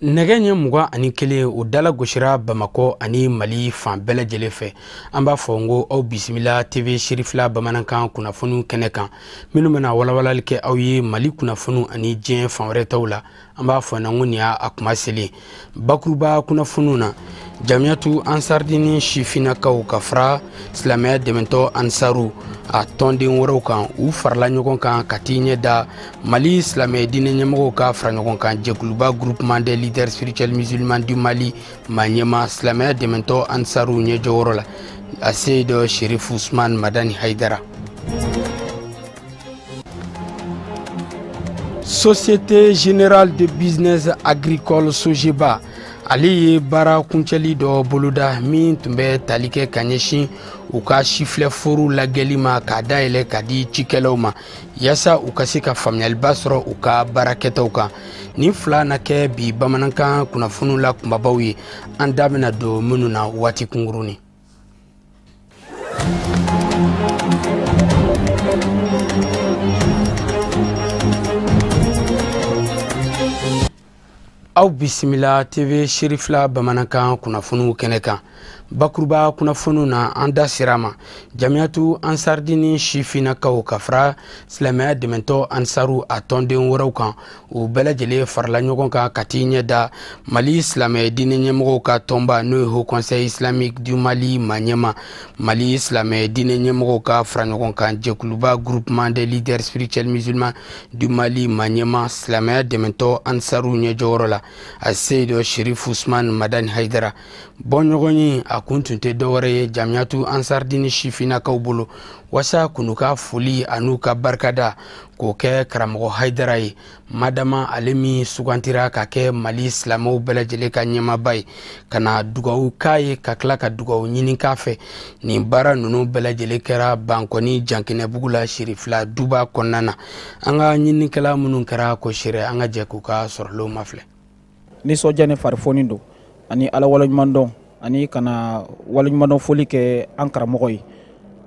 Nɛgɛ muga ani kelen o dala gosira Bamako ani Mali fan bɛɛ lajɛlen fɛ. An b'a fɔ n ko aw bisimila TV Sirifila Bamanankan kunnafoniw kɛnɛ kan. Minnu bɛna walawalali kɛ aw ye Mali kunnafoniw ani diɲɛ fan wɛrɛ taw la. An b'a fɔ na n ko nin y'a kuma selen. Bakuruba kunnafoniw na Jamiyatu Ansardini sifinakaw ka fara silamɛya dɛmɛtɔ Ansaru a tɔnden wɛrɛw kan u farala ɲɔgɔn kan ka t'i ɲɛ da Mali silamɛ diinɛ ɲɛmɔgɔw ka fara ɲɔgɔn kan jɛkuluba groupement des leaders spirituels musulmans du Mali Manyema silamɛya dɛmɛtɔ Ansaru ɲɛjɔyɔrɔ la a se dɔ Sherif Ousmane Madani Haidara. Société Générale de Business Agricole Sogeba ale ye baara kuncɛli dɔ boloda min tun bɛ tali kɛ ka ɲɛsin u ka sifilɛ foro lagɛli ma k'a dayɛlɛ ka di cikɛlaw ma yaasa u ka se ka faamuyaliba sɔrɔ u ka baarakɛtaw kan. Nin fila na kɛ bi bamanankan kunnafoniw la kunbabaw ye an da bɛna don minnu na waati kunkurunin. Aw bisimila TV Sirifila Bamanankan kunnafoniw kɛnɛ kan. Bakuruba kunnafoniw na an da sira ma Jamiyatu Ansardini sifinakaw ka fara silamɛya dɛmɛtɔ Ansaru a tɔnden wɛrɛw kan u bɛɛ lajɛlen farala ɲɔgɔn kan ka t'i ɲɛ da Mali silamɛ diinɛ ɲɛmɔgɔw ka tɔnba n'o ye Haut Conseil Islamique du Mali Manyema Mali silamɛ diinɛ ɲɛmɔgɔw ka fara ɲɔgɔn kan jɛkuluba groupement des leaders spirituels musulmans du Mali Manyema silamɛya dɛmɛtɔ Ansaru ɲɛjɔyɔrɔ la a se dɔ Sherif Ousmane Madani Haidara. Bɔɲɔgɔn ye a kun tun tɛ dɔwɛrɛ ye Jamiyatu Ansardini sifinakaw bolo wasa k'u ka foli an'u ka barikada k'o kɛ karamɔgɔ Haidara ye madama ale min sugantira ka kɛ Mali silamɛw bɛɛ lajɛlen ka ɲɛmaaba ye ka na dugawu k'a ye ka tila ka dugawu ɲini k'a fɛ nin baara ninnu bɛɛ lajɛlen kɛra Bankɔni Jankinɛbugu la Sirifila duba kɔnɔna na. An ka ɲinikɛla minnu kɛra ko sere an ka jɛ k'u ka sɔrɔlenw mafilɛ. Nisɔndiya ni farifoni don ani ala waleɲuman dɔn ani kana waleɲuman dɔn foli kɛ an karamɔgɔ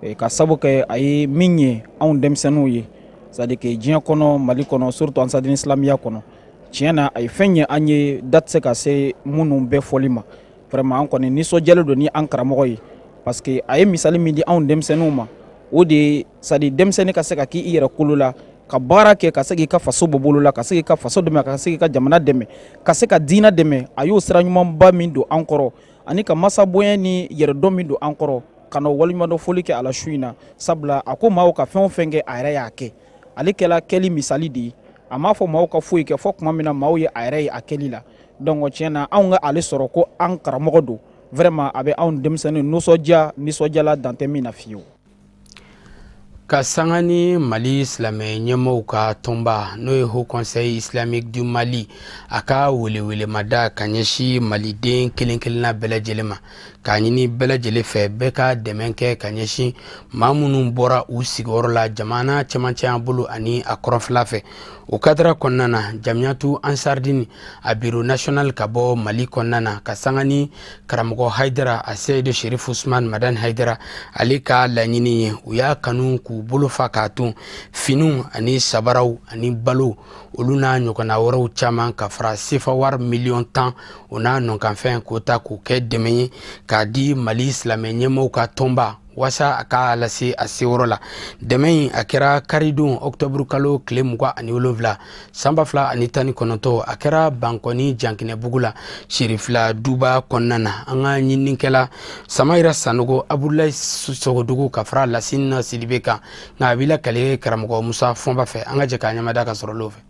ye ka sabu kɛ a ye min ye anw denmisɛnninw ye c'est à dire que diɲɛ kɔnɔ Mali kɔnɔ surtout Ansardini silamɛya kɔnɔ tiɲɛ na a ye fɛn ye an ye da tɛ se ka se minnu bɛɛ fɔli ma vraiment an kɔni nisɔndiyalen don ni an karamɔgɔ ye parce que a ye misali min di anw denmisɛnninw ma o de c'est à dire denmisɛnnin ka se ka k'i yɛrɛ kolo la ka baara kɛ ka se k'i ka faso bɔ bolo la ka se k'i ka faso dɛmɛ ka se k'i ka jamana dɛmɛ ka se ka diinɛ dɛmɛ a y'o sira ɲumanba min don an kɔrɔ ani ka masabonya ni yɛrɛdɔn min don an kɔrɔ ka na waleɲumandɔn foli kɛ a la su in na sabula a ko maaw ka fɛn o fɛn kɛ a yɛrɛ y'a kɛ ale kɛla kɛli misali de ye a m'a fɔ maaw ka foyi kɛ fɔ tuma min na maaw ye a yɛrɛ ye a kɛli la donc tiɲɛ na anw ka ale sɔrɔ ko an karamɔgɔ don vraiment a bɛ anw denmisɛnnin nisɔndiyala dan tɛ min na fiyewu. Ka sanga ni Mali silamɛ ɲɛmɔgɔw ka tɔnba n'o ye Haut Conseil Islamique du Mali a ka welewelemada ka ɲɛsin maliden kelen kelenna bɛɛ lajɛlen ma k'a ɲini bɛɛ lajɛlen fɛ bɛɛ ka dɛmɛ kɛ ka ɲɛsin maa minnu bɔra u sigiyɔrɔ la jamana cɛmancɛ bolo ani a kɔrɔnfɛla fɛ. O kadara kɔnɔna na Jamiyatu Ansardini a bureau national ka bɔ Mali kɔnɔna na ka sanga ni karamɔgɔ Haidara a se de Sherif Ousmane Madani Haidara ale ka laɲini ye u y'a kanu k'u bolo fa k'a tun finiw ani sabaraw ani balo olu n'a ɲɔgɔnna wɛrɛw caman ka fara sefa wari miliyɔn 10 o n'a nɔkanfɛn k'o ta k'o kɛ dɛmɛ ye k'a di Mali silamɛ ɲɛmɔgɔw ka tɔnba wasa a ka lase a seyɔrɔ la. Dɛmɛ in a kɛra karidon octobre kalo tile 27 san 2019 a kɛra Bankɔni Jankinɛbugu la Sirifila duba kɔnɔna na. An ka ɲinikɛla Samayira Sanogo Abudulayi Sogodugu ka fara Lasina Sidibe kan nka a b'i lakale karamɔgɔ Musa Fɔnba fɛ an ka jɛ k'a ɲɛmada ka sɔrɔ l'o fɛ.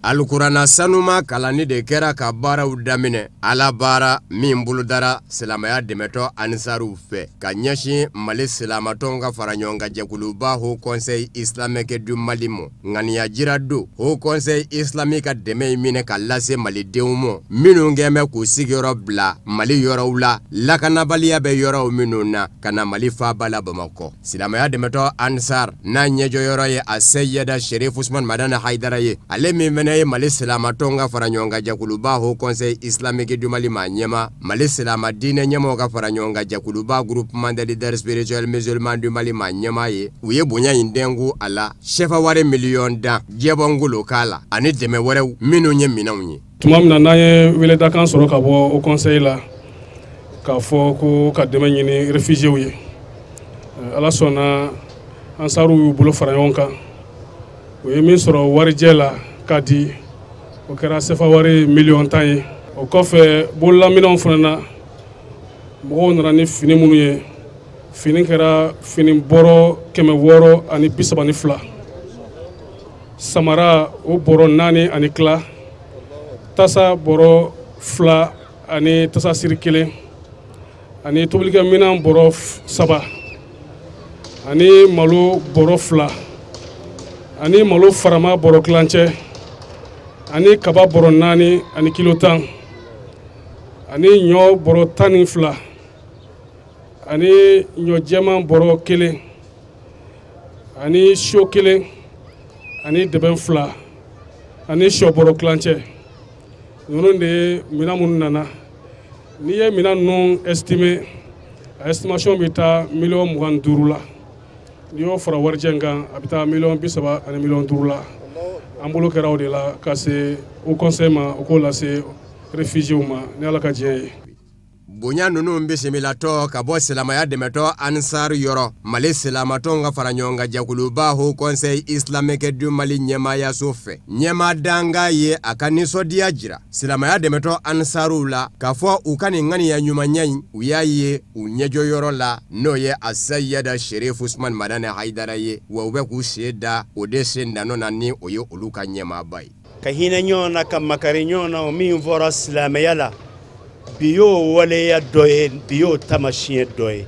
Alukurana sanuma kalani de kɛra ka baaraw daminɛ ala baara min bolodara silamɛya dɛmɛtɔ Ansaru fɛ ka ɲɛsin Mali silamatɔnw ka fara ɲɔgɔn kan jɛkuluba Haut Conseil Islamique du Mali ma ŋaniya jira don Haut Conseil Islamique ka dɛmɛ in minɛ ka lase malidenw ma minnu kɛn bɛ k'u sigiyɔrɔ bila Mali yɔrɔw la lakanabaliya bɛ yɔrɔw minnu na ka na Mali faaba la Bamakɔ. Silamɛya dɛmɛtɔ Ansar n'a ɲɛjɔyɔrɔ ye a Seyida Sherif Ousmane Madani Haidara ye ale min bonya ye Mali Silamatongo ka fara ɲɔgɔn kan jɛkuluba Haut Conseil Islamique du Mali ma ɲɛma Mali Silama diinɛ ɲɛmɔgɔw ka fara ɲɔgɔn kan jɛkuluba Groupement des leaders spirituels musulmans du Mali ma ɲɛma ye u ye bonya in dengu a la chɛfa wari miliyɔn dan jɛbɔngolo k'a la ani dɛmɛ wɛrɛw minnu ye minɛnw ye. Tuma min na n'an ye weledakan sɔrɔ ka bɔ Haut Conseil la k'a fɔ ko ka dɛmɛ ɲini réfugiés ye Ala sɔnna ansaruw y'u bolo fara ɲɔgɔn kan u ye min sɔrɔ warijɛ la k'a di o kɛra sefa wari miliyɔn 10 ye o kɔfɛ bololaminɛnw fana na mɔgɔw nana ni fini minnu ye fini kɛra fini bɔrɔ 632 samara o bɔrɔ 4 ani tila tasa bɔrɔ 2 ani tasa siri 1 ani tobilikɛminɛn bɔrɔ 3 ani malo bɔrɔ 2 ani malo farama bɔrɔ kilancɛ ani kaba bɔrɔ 4 ani kilo 10 ani ɲɔ bɔrɔ 12 ani ɲɔ jɛman bɔrɔ 1 ani sio 1 ani dɛbɛn 2 ani sɔ bɔrɔ kilancɛ ninnu de ye minɛn minnu nana n'i ye minɛn ninnu estimé a estimation bɛ taa miliyɔn 25 la n'i y'o fara warijɛ kan a bɛ taa miliyɔn 30 ani miliyɔn 5 la an bolo kɛra o de la ka se Haut Conseil ma o k'o lase réfugiés ma ni Ala ka diɲɛ ye. Bonya nunu bisimilatɔ ka bɔ silamaya dɛmɛtɔ Ansar yɔrɔ Mali Silamatongo ka fara ɲɔgɔn kan jɛkuluba Haut Conseil Islamique du Mali ɲɛmaayaso fɛ ɲɛmaadanga ye a ka nisɔndiya jira silamaya dɛmɛtɔ Ansaruw la k'a fɔ u ka nin ŋaniya ɲumanɲɛ in u y'a ye u ɲɛjɔyɔrɔ la n'o ye Asayida Sherif Usman Madane Haidara ye wa u bɛ k'u sen da o de sen danɔ na ni o ye olu ka ɲɛmaaba ye. Ka hinɛ ɲɔgɔn na ka makari ɲɔgɔn na o min fɔra silamɛya la biyo waleya dɔ ye biyo tamasiyɛn dɔ ye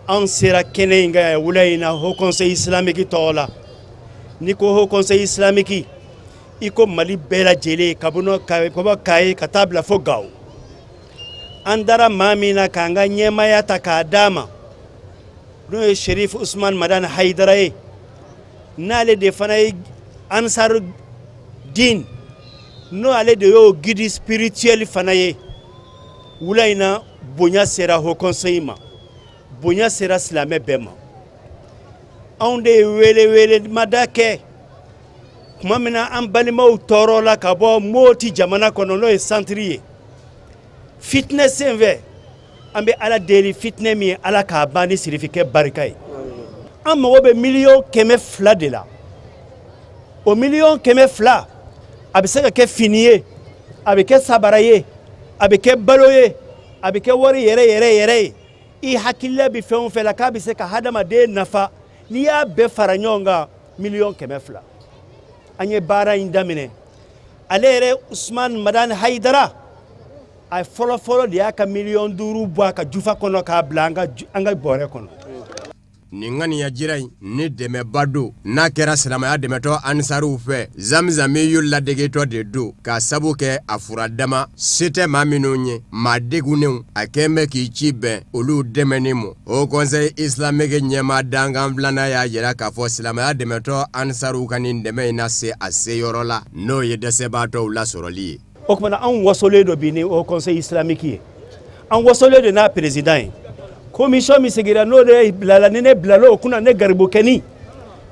an sera kɛnɛ in kan wula in na Haut Conseil Islamique tɔgɔ la ni ko Haut Conseil Islamique i ko Mali bɛɛ lajɛlen ka bɔ Kaye ka taa bila fo Gao an dara maa min na k'an ka ɲɛmaya ta k'a d'a ma n'o ye Sherif Usman Madane Haidara ye n'ale de fana ye Ansar Din n'o ale de y'o guide spirituel fana ye wula in na bonya sera Haut Conseil ma bonya sera silamɛ bɛɛ ma anw de ye wele mada kɛ kuma min na an balimaw tɔɔrɔ la ka bɔ Moti jamana kɔnɔ n'o ye centre ye fitinɛ sen fɛ an bɛ Ala deli fitinɛ min ye Ala k'a ban ni sirifikɛ barika ye an mago bɛ miliyɔn 200 de la o miliyɔn 200 a bɛ se ka kɛ fini ye a bɛ kɛ sabara ye a bɛ kɛ balo ye a bɛ kɛ wari yɛrɛ ye i hakilila bɛ fɛn o fɛn la k'a bɛ se ka hadamaden nafa n'i y'a bɛɛ fara ɲɔgɔn kan miliyɔn 200 an ye baara in daminɛ ale yɛrɛ Usman Madane Haidara a fɔlɔ de y'a ka miliyɔn 5 bɔ a ka jufa kɔnɔ k'a bila an ka bɔrɛ kɔnɔ. Nin ŋaniya jira in ni dɛmɛba don n'a kɛra silamaya dɛmɛtɔ Ansaruw fɛ Zamzamiyu ladegetɔ de don k'a sabu kɛ a furadama se tɛ maa minnu ye maa degunnenw a kɛn bɛ k'i ci bɛn olu dɛmɛni ma Haut Conseil Islamique ɲɛmaa dankan filanan y'a jira k'a fɔ silamaya dɛmɛtɔ Ansaruw ka nin dɛmɛ in na se a seyɔrɔ la n'o ye dɛsɛbaatɔw lasɔrɔli ye. O kumana anw wasolen do bi ni Haut Conseil Islamique ye an wasolen do n'a président ye commission mi sigira n'o de bilala ni ne bilala o kunna ne garibu kɛni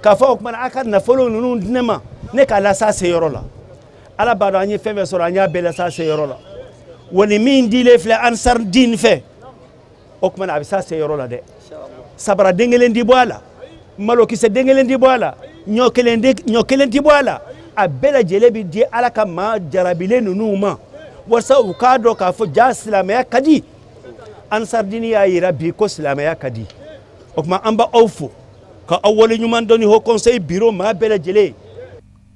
k'a fɔ o kumana a ka nafolo ninnu di ne ma ne k'a lasa seyɔrɔ la Ala b'a dɔn an ye fɛn fɛn sɔrɔ an y'a bɛɛ lasa seyɔrɔ la wa ni min dilen filɛ Ansar Din fɛ o kumana a bɛ sa seyɔrɔ la dɛ sabara den kelen ti bɔ a la malokisɛ den kelen ti bɔ a la ɲɔ kelen ti bɔ a la a bɛɛ lajɛlen bɛ di Ala ka maa jarabilen ninnu ma walasa u k'a dɔn k'a fɔ ja silamɛya ka di Ansar Din y'a yira bi ko silamɛya ka di o kuma an b'aw fo ka aw waleɲuman dɔn ni Haut Conseil bureau maa bɛɛ lajɛlen.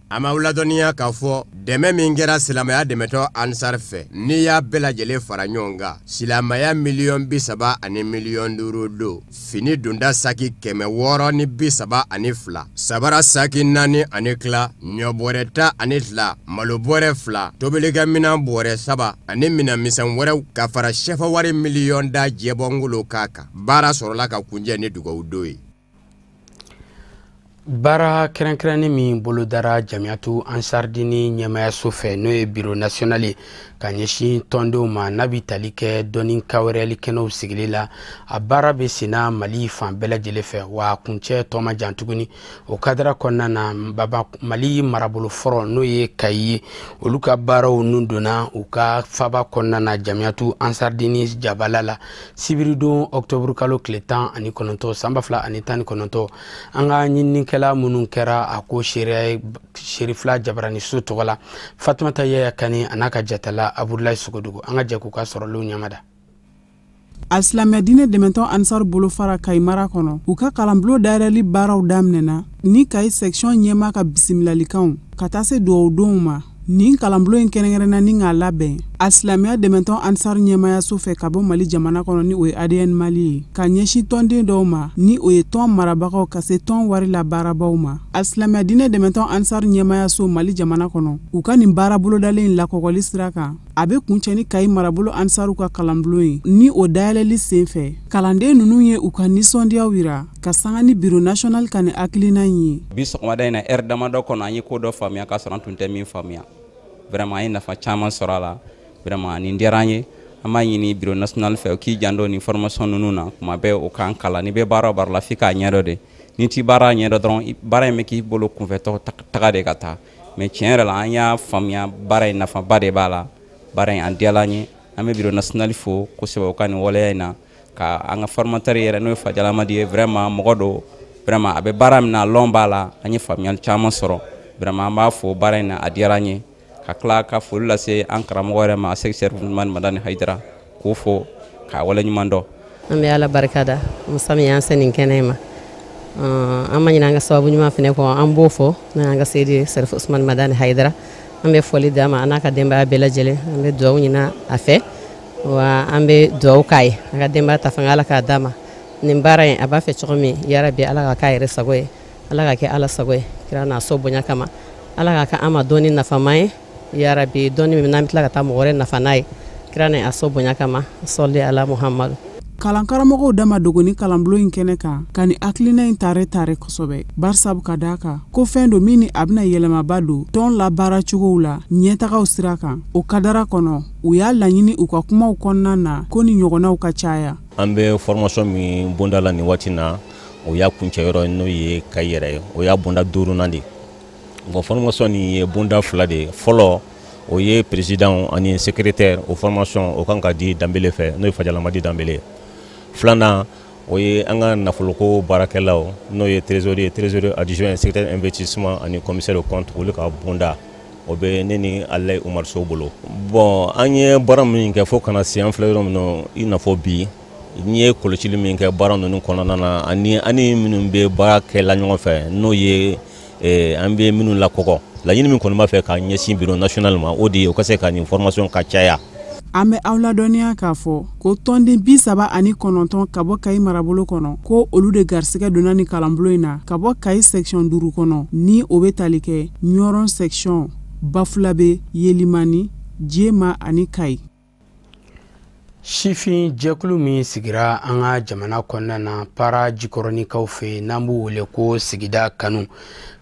A ma ladɔnniya k'a fɔ dɛmɛ min kɛra silamɛya dɛmɛtɔ Ansar fɛ n'i y'a bɛɛ lajɛlen fara ɲɔgɔn kan silamɛya miliyɔn 30 ani miliyɔn 5 don fini donda saki 632 ani 2 sabara saki 4 ani tila ɲɔbɔrɛ 10 ani tila malobɔrɛ 2 tobilikɛminɛn bɔrɛ 3 ani minɛnmisɛn wɛrɛw ka fara sɛfa wari miliyɔn da jɛbɔngolo k'a kan baara sɔrɔla ka kunjɛ ni dugawu don ye. Bara kɛrɛnkɛrɛnnen min bolodara Jamiyatu Ansardini ɲɛmayaso fɛ n'o ye Bureau National ye ka ɲɛsin tɔndenw ma n'a bi tali kɛ dɔnni kawɛrɛlikɛnɛw sigili la. A baara bɛ senna Mali fan bɛɛ lajɛlen fɛ wa kuncɛ tɔ ma jan tuguni. O kadara kɔnɔna na Mali marabolo fɔlɔ n'o ye Kayi ye, olu ka baaraw nun donna u ka faba kɔnɔna na Jamiyatu Ansardini jabala la sibiridon octobre kalo tile 19 san 2019. An ka ɲininikɛla minnu kɛra a ko Sherifla Jabarani so tɔgɔ la Fatumata Yaya Kani a n'a ka jatala Abudulayi Sogodogo. An ka jɛ k'u ka sɔrɔliw ɲamada. Alsilamɛ diinɛ dɛmɛtɔn Ansar bolo fara Kayi mara kɔnɔ u ka kalanbulon dayɛlɛli baaraw daminɛna ni Kayi section ɲɛma ka bisimilalikanw ka taa se duwawudonw ma. Nin kalanbulon in kɛrɛnkɛrɛnna ni k'a labɛn Alsilamɛya dɛmɛtɔn Ansar ɲɛmayaso fɛ ka bɔ Mali jamana kɔnɔ ni o ye ADN Mali ye ka ɲɛsin tɔnden dɔw ma ni o ye tɔn marabagaw ka se tɔn wari la baarabaw ma. Alsilamɛya diinɛ dɛmɛtɔn Ansar ɲɛmayaso Mali jamana kɔnɔ u ka nin baara bolodalen lakɔkɔli sira kan a bɛ kuncɛ ni Kayi marabolo Ansaru ka kalanbulon ye ni o dayɛlɛli sen fɛ kalanden ninnu ye u ka nisɔndiyaw yira ka sanga ni Bureau National ka nin hakilina ye. Bi sɔgɔmada in na heure damadɔ kɔnɔ an ye ko dɔ faamuya k'a sɔrɔ an tun tɛ min faamuya. Vraiment an ye nafa caman sɔrɔ a la. Vraiment nin diyara an ye. An b'a ɲini Bureau National fɛ o k'i janto ni formation ninnu na kuma bɛɛ o k'an kalan ni bɛ baara o baara la f'i k'a ɲɛdɔn de. Ni ti baara ɲɛdɔn dɔrɔn baara in bɛ k'i bolo kunfɛ taga de ka taa. Mais tiɲɛ yɛrɛ la an y'a faamuya baara in nafaba de b'a la. Baara in an diyala an ye. An bɛ Bureau National fo kosɛbɛ o ka nin waleya in na ka an ka formateur yɛrɛ n'o ye Fajala Amadi ye vraiment mɔgɔ do vraiment a bɛ baara min na lɔn b'a la an ye faamuyali caman sɔrɔ. Vraiment an b'a fo baara in na a diyara an ye. Ka tila ka foli lase an karamɔgɔ yɛrɛ ma secrétaire Ousmane Madani Haidara k'o fo k'a waleɲuman dɔn. An bɛ Ala barikada Musa min y'an se nin kɛnɛ ma an ma ɲinɛ an ka sababu ɲuman fɛnɛ kɔ an b'o fɔ n'o y'an ka seyidi Serif Ousmane Madani Haidara an bɛ foli d'a ma a n'a ka denbaya bɛɛ lajɛlen an bɛ dugawu ɲini a fɛ wa an bɛ dugawu k'a ye a ka denbaya ta fanga Ala k'a d'a ma nin baara in a b'a fɛ cogo min yarabi Ala ka k'a yɛrɛ sago ye Ala ka kɛ Ala sago ye kira n'a so bonya kama Ala ka kɛ an ma dɔɔni nafama ye yarabi dɔɔni min n'an bɛ tila ka taa mɔgɔ wɛrɛ nafa n'a ye kira n'a so bonya kama sɔli ala Muhammadu. Kalankaramɔgɔw dama dogoni kalanbulon in kɛnɛ kan ka nin hakilina in tare kosɛbɛ barisabu ka d'a kan ko fɛn do min ni a bɛna yɛlɛmaba don tɔn labaara cogow la ɲɛtagaw sira kan o kadara kɔnɔ u y'a laɲini u ka kumaw kɔnɔna na ko ni ɲɔgɔnnaw ka caya. An bɛ formation min bonda la nin waati na o y'a kuncɛ yɔrɔ n'o ye Kayi yɛrɛ ye o y'a bonda 4nan de. Bon formation nin ye bonda 2 de fɔlɔ o ye président ani secrétaire o formation o kan ka di Danbele fɛ n'o ye Fajala Amadi Danbele. Filanan o ye an ka nafoloko baarakɛlaw n'o ye trésorier adjoint secrétaire investissement ani commissaire au compte olu ka bonda o bɛ ne ni Alayi Umar Sow bolo. Bon an ye baara min kɛ fo kana se an filɛ yɔrɔ min na i n'a fɔ bi n ye kɔlɔsili min kɛ baara ninnu kɔnɔna na ani minnu bɛ baara kɛla ɲɔgɔn fɛ n'o ye an bɛ minnu lakɔkɔ laɲini min kɔni b'a fɛ ka ɲɛsin Bureau National ma o de ye o ka se ka nin formation ka caya. An bɛ aw ladɔnniya k'a fɔ ko tɔnden 39 ka bɔ Kayi marabolo kɔnɔ ko olu de garisɛgɛ donna ni kalanbulon in na ka bɔ Kayi section 5 kɔnɔ ni o bɛ tali kɛ Ɲɔrɔn section Bafulabe Yelimani Jema ani Kayi. Sifin jɛkulu min sigira an ka jamana kɔnɔna na para jikɔrɔnikaw fɛ n'an b'u wele ko sigida kanu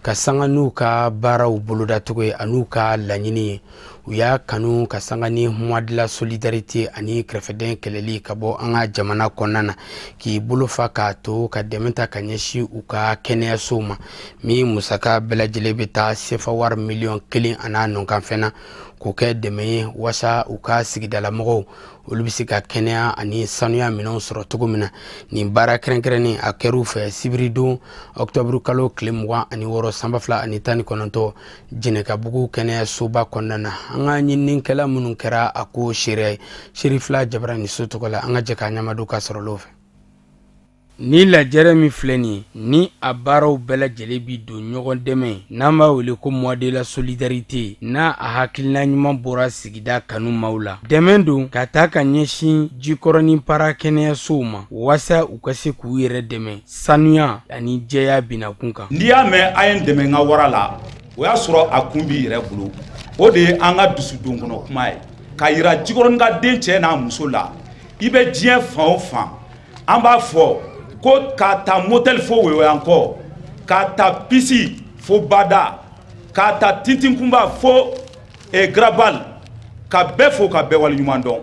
ka sanga n'u ka baaraw bolodatogo ye an'u ka laɲini ye u y'a kanu ka sanga ni mois de la solidarité ani kɛrɛfɛdɛn kɛlɛli ka bɔ an ka jamana kɔnɔna na k'i bolofa k'a to ka dɛmɛ ta ka ɲɛsin u ka kɛnɛyasow ma min musaka bɛɛ lajɛlen bɛ taa sefa wari miliyɔn 1 an'a nɔkanfɛn na k'o kɛ dɛmɛ ye wasa u ka sigidalamɔgɔw olu bɛ se ka kɛnɛya ani sanuya minɛnw sɔrɔ cogo min na nin baara kɛrɛnkɛrɛnnen a kɛr'u fɛ sibiridon octobre kalo tile 26 san 2019 Jɛnɛkabugu kɛnɛyasoba kɔnɔna na an ka ɲininikɛla minnu kɛra a ko seereya ye Sherifla Jabarani so tɔgɔ la an ka jɛ k'a ɲamadu ka sɔrɔ olu fɛ. Ni lajɛrɛ min filɛ nin ye ni a baaraw bɛɛ lajɛlen bi don ɲɔgɔn dɛmɛ n'an b'a wele ko mois de la solidarité n'a a hakilina ɲuman bɔra sigida kanu maaw la dɛmɛ don ka taa ka ɲɛsin jikɔrɔni para kɛnɛyasow ma wasa u ka se k'u yɛrɛ dɛmɛ sanuya ani jɛya binakun kan. N'i y'a mɛn a ye n dɛmɛ n ka wara la o y'a sɔrɔ a kun b'i yɛrɛ bolo o de ye an ka dusudon kɔnɔ kuma ye ka yira jikɔrɔni ka den cɛ n'a muso la i bɛ diɲɛ fan o fan an b'a fɔ ko ka taa motel fo Woyowayankɔ k'a ta Pisi fo Bada k'a ta Tintinkumba fo Grabal ka bɛɛ fo ka bɛɛ waleɲuman dɔn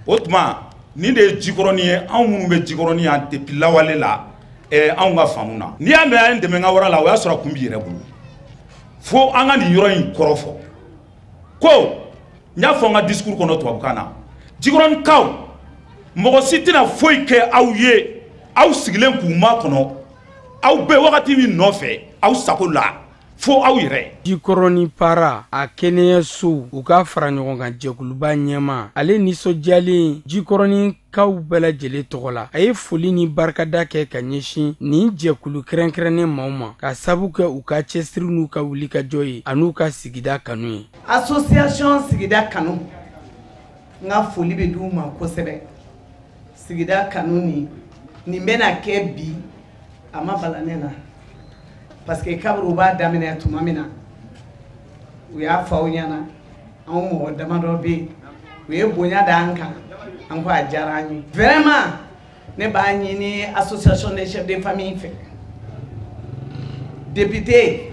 o tuma nin de ye Jikɔrɔni ye anw minnu bɛ Jikɔrɔni yan depuis lawale la anw ka faamu na n'i y'a mɛn an dɛmɛ ka wara la o y'a sɔrɔ kun b'i yɛrɛ bolo fo an ka nin yɔrɔ in kɔrɔ fɔ ko n y'a fɔ n ka discours kɔnɔ tubabukan na Jikɔrɔnikaw mɔgɔ si tɛna foyi kɛ aw ye aw sigilen k'u ma kɔnɔ aw bɛ wagati min nɔfɛ aw sago la fo aw yɛrɛ. Jikɔrɔni para a kɛnɛyaso u ka fara ɲɔgɔn kan jɛkuluba ɲɛma ale nisɔndiyalen Jikɔrɔnikaw bɛɛ lajɛlen tɔgɔ la a ye foli ni barikada kɛ ka ɲɛsin nin jɛkulu kɛrɛnkɛrɛnnen maaw ma ka sabu kɛ u ka cɛsiri n'u ka wulikajɔ ye an'u ka sigida kanu ye. Association sigida kanu n ka foli bɛ d'u ma kosɛbɛ sigida kanu nin bɛna kɛ bi a ma bala ne na. Parce que kaburu b'a daminɛ tuma min na u y'a fɔ aw ɲɛna anw mɔgɔ damadɔ bɛ yen u ye bonya d'an kan an ko a diyara an ye vraiment ne b'a ɲini association des chefs de famille fɛ député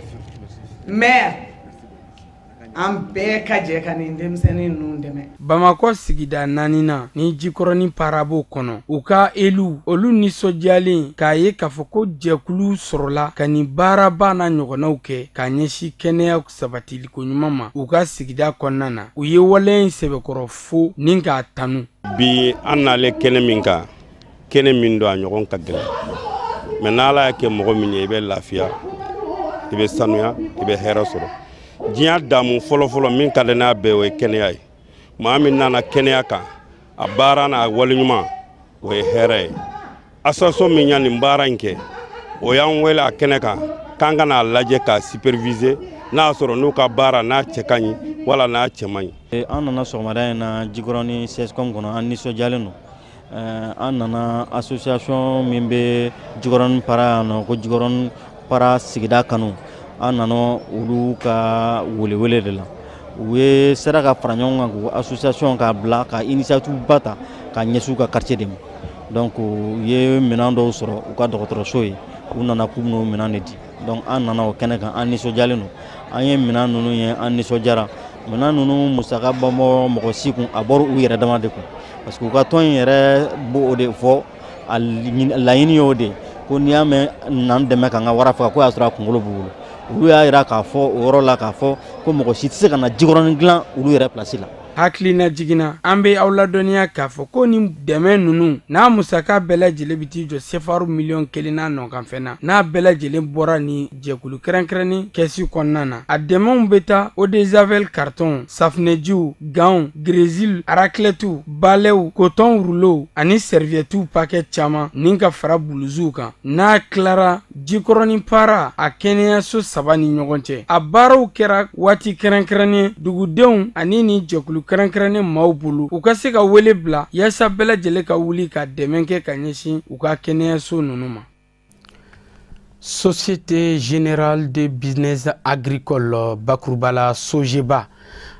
maire an bɛɛ ka jɛ ka nin denmisɛnnin ninnu dɛmɛ. Bamakɔ sigida 4nan ni Jikɔrɔni parabo kɔnɔ u ka elu olu nisɔndiyalen k'a ye k'a fɔ ko jɛkulu sɔrɔla ka nin baaraba n'a ɲɔgɔnnaw kɛ ka ɲɛsin kɛnɛya sabatiliko ɲuman ma u ka sigida kɔnɔna na u ye waleya in sɛbɛkɔrɔ fo ni k'a tanu. Bi an n'ale kɛnɛ min kan kɛnɛ min don a ɲɔgɔn ka gɛlɛn mais n'Ala y'a kɛ mɔgɔ min ye i bɛ lafiya i bɛ sanuya i bɛ hɛrɛ sɔrɔ. Diɲɛ damu fɔlɔfɔlɔ min ka di n'a bɛɛ o ye kɛnɛya ye maa min nana kɛnɛya kan a baara n'a waleɲuman o ye hɛrɛ ye association min y'a nin baara in kɛ o y'an wele a kɛnɛ kan k'an ka n'a lajɛ k'a superviser n'a y'a sɔrɔ n'u ka baara n'a cɛ ka ɲi wala n'a cɛ man ɲi. An nana sɔgɔmada in na Jikɔrɔni CSCOM kɔnɔ an nisɔndiyalen don an nana association min bɛ Jikɔrɔni para yan nɔ ko Jikɔrɔni para sigida kanu an nana olu ka welewele de la u ye sera ka fara ɲɔgɔn kan k'u association k'a bila ka initiative ba ta ka ɲɛsin u ka quartier de ma donc u ye minɛn dɔw sɔrɔ u ka dɔgɔtɔrɔso ye u nana k'u n'o minɛn de di donc an nana o kɛnɛ kan an nisɔndiyalen don an ye minɛn ninnu ye an nisɔndiyara minɛn ninnu musaka bɔ mɔgɔ si kun a bɔra u yɛrɛ dama de kun parce que u ka tɔn in yɛrɛ b'o de fɔ a laɲini y'o de ko n'i y'a mɛn n'an dɛmɛ k'an ka wara faga ko y'a sɔrɔ a kunkolo b'u bolo olu y'a yira k'a fɔ o yɔrɔ la k'a fɔ ko mɔgɔ si tɛ se ka na Jikɔrɔni dilan olu yɛrɛ place la. Hakilina jiginna an bɛ aw ladɔnniya k'a fɔ ko ni dɛmɛ ninnu n'a musaka bɛɛ lajɛlen bɛ t'i jɔ sefaru miliyɔn 1 n'a nɔkanfɛn na n'a bɛɛ lajɛlen bɔra ni jɛkulu kɛrɛnkɛrɛnni kɛsi kɔnɔna na a dɛmɛw bɛ taa eau de javel carton safunɛjiw gants grésil raclettes balais coton rouleau ani serviettes paquet caman ni ka fara buluzuw kan n'a tilara Jikɔrɔni para a kɛnɛyaso 3 ni ɲɔgɔn cɛ a baaraw kɛra waati kɛrɛnkɛrɛnnen dugudenw ani ni jɛkulu kɛrɛnkɛrɛnnen maaw bolo u ka se ka wele bila yaasa bɛɛ lajɛlen ka wuli ka dɛmɛ kɛ ka ɲɛsin u ka kɛnɛyaso ninnu ma. Société Générale de Business Agricole bakurubala Sojeba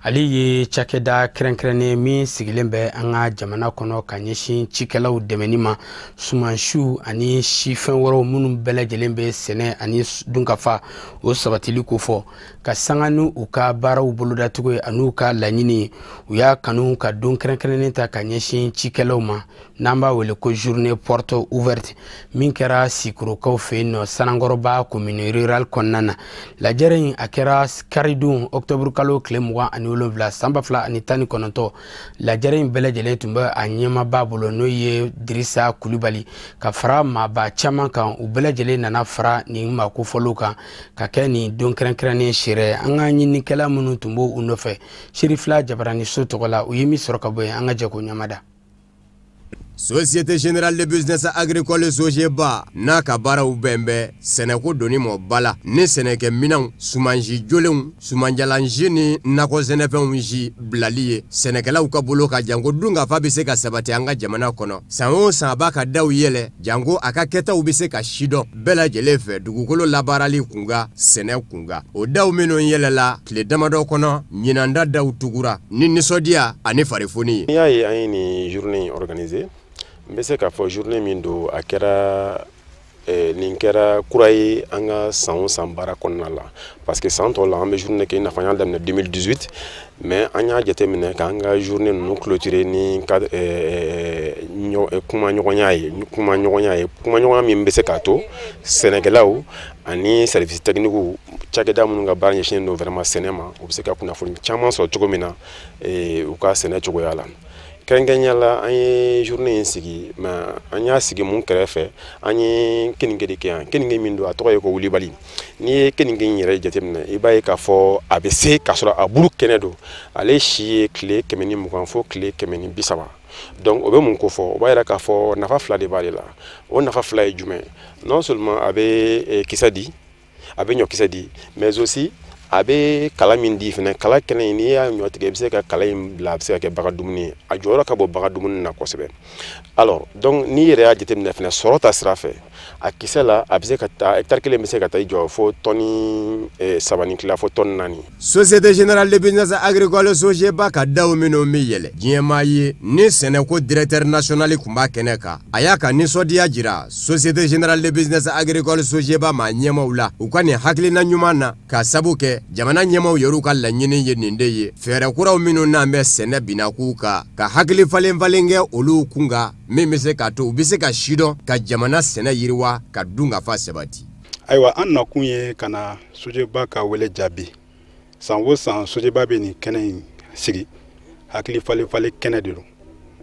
ale ye cakɛda kɛrɛnkɛrɛnnen min sigilen bɛ an ka jamana kɔnɔ ka ɲɛsin cikɛlaw dɛmɛni ma sumansiw ani sifɛn wɛrɛw minnu bɛɛ lajɛlen bɛ sɛnɛ ani dunkafa o sabatili ko fɔ ka sanga ni u ka baaraw bolodatogo ye ani ka laɲini u y'a kanu ka don kɛrɛnkɛrɛnnen ta ka ɲɛsin cikɛlaw ma n'an b'a wele ko journée porte ouverte min kɛra Sikorokaw fɛ yen nɔ Sanangɔrɔba commune rurale kɔnɔna na lajɛrɛ in a kɛra karidon octobre kalo tile 27 san 2019 lajɛrɛ in bɛɛ lajɛlen tun bɛ a ɲɛmaaba bolo n'o ye Dirisa Kulibali ka fara maaba caman kan u bɛɛ lajɛlen nana fara nin makofɔliw kan ka kɛ nin don kɛrɛnkɛrɛnnen seerɛ an ka ɲinikɛla minnu tun b'o u nɔfɛ Serifila Jabarani So tɔgɔ la u ye min sɔrɔ ka bɔ yen an ka jɛ ko ɲamada. Société Générale de Business Agricole Sojeba n'a ka baaraw bɛn bɛ sɛnɛko doni mɔ bala ni sɛnɛkɛ minɛnw sumansi jolenw sumanjalansi ni nakɔ sɛnɛfɛnw si bilali ye sɛnɛkɛlaw ka bolo ka jango dunkafa bɛ se ka sabati an ka jamana kɔnɔ san o san a b'a ka daw yɛlɛ jango a ka kɛtaw bɛ se ka sidɔn bɛɛ lajɛlen fɛ dugukolo labaarali kunga sɛnɛ kunga o daw minnu yɛlɛla tile damadɔ kɔnɔ ɲinanda daw tugura ni nisɔndiya ani farifoni ye. N'i y'a ye an ye nin journée organisée n bɛ se k'a fɔ journée min don a kɛra nin kɛra kura ye an ka san baara kɔnɔna la parce que san tɔ la an bɛ journée kɛ i n'a fɔ an y'a daminɛ 2018 mais an y'a jateminɛ k'an ka journée ninnu clôturer ni kuma ɲɔgɔnya min bɛ se k'a to sɛnɛkɛlaw ani service technique cakɛda minnu ka baara ɲɛsinnen don vraiment sɛnɛ ma u bɛ se ka kunnafoni caman sɔrɔ cogo min na u ka sɛnɛ cogoya la. Kɛrɛnkɛrɛnnenya la an ye journée in sigi mais an y'a sigi mun kɛrɛfɛ an ye keninge de kɛ yan keninge min don a tɔgɔ ye ko wulibali n'i ye keninge in yɛrɛ jateminɛ i b'a ye k'a fɔ a bɛ se k'a sɔrɔ a bulu kɛnɛ don ale si ye tile 120 fo tile 130 donc o bɛ mun ko fɔ o b'a yira k'a fɔ nafa fila de b'ale la o nafa fila ye jumɛn non seulement a bɛ kisɛ di a bɛ ɲɔkisɛ di mais aussi a bɛ kala min di fana kala kɛnɛ in n'i y'a ɲɔ tigɛ i bɛ se ka kala in bila a bɛ se ka kɛ bagan dumuni ye a jɔyɔrɔ ka bɔ bagan dumuni na kosɛbɛ alors donc n'i yɛrɛ y'a jateminɛ fana sɔrɔ ta sira fɛ a kisɛ la a bɛ se ka taa hectare kelen bɛ se ka taa i jɔ fo tɔni 3 ni tila fo tɔni 4. Société Générale de Business Agricole Sogeba ka daw minnu bɛ yɛlɛ diɲɛmaa ye ni sɛnɛko directeur national tun b'a kɛnɛ kan a y'a ka nisɔndiya jira Société Générale de Business Agricole Sogeba ma ɲɛmaw la u ka nin hakilina ɲuman na ka sabu kɛ jamana ɲɛmaw yɛrɛ ka laɲini ye nin de ye fɛɛrɛ kuraw minnu n'an bɛ sɛnɛ binakuu kan ka hakili falen kɛ olu kunga min bɛ se k'a to u bɛ se ka sidɔn ka jamana sɛnɛ yiriwa ka dun ka fa sabati. Ayiwa an nakun ye ka na Sogeba ka wele jaabi san o san Sogeba bɛ nin kɛnɛ in sigi hakili falen kɛnɛ de don